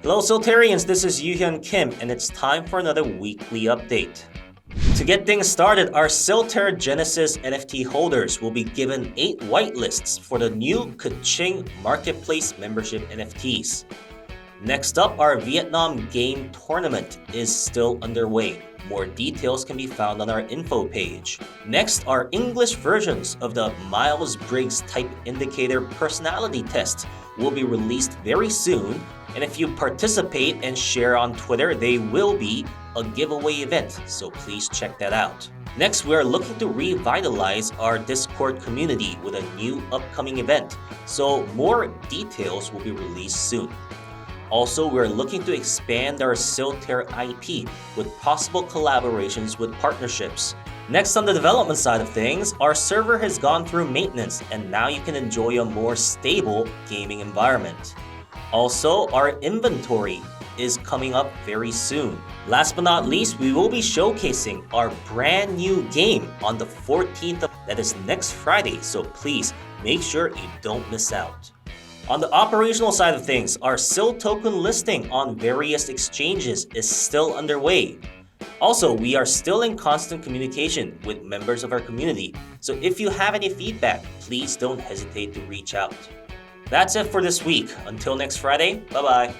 Hello Siltarians, this is Yoo-Hyun Kim, and it's time for another weekly update. To get things started, our Silter Genesis NFT holders will be given 8 whitelists for the new Kaching Marketplace membership NFTs. Next up, our Vietnam game tournament is still underway. More details can be found on our info page. Next, our English versions of the Myers-Briggs Type Indicator personality test will be released very soon, and if you participate and share on Twitter, they will be a giveaway event, so please check that out. Next, we are looking to revitalize our Discord community with a new upcoming event, so more details will be released soon. Also, we're looking to expand our Silter IP with possible collaborations with partnerships. Next, on the development side of things, our server has gone through maintenance and now you can enjoy a more stable gaming environment. Also, our inventory is coming up very soon. Last but not least, we will be showcasing our brand new game on the 14th, that is next Friday, so please make sure you don't miss out. On the operational side of things, our SIL token listing on various exchanges is still underway. Also, we are still in constant communication with members of our community, so if you have any feedback, please don't hesitate to reach out. That's it for this week. Until next Friday, bye-bye.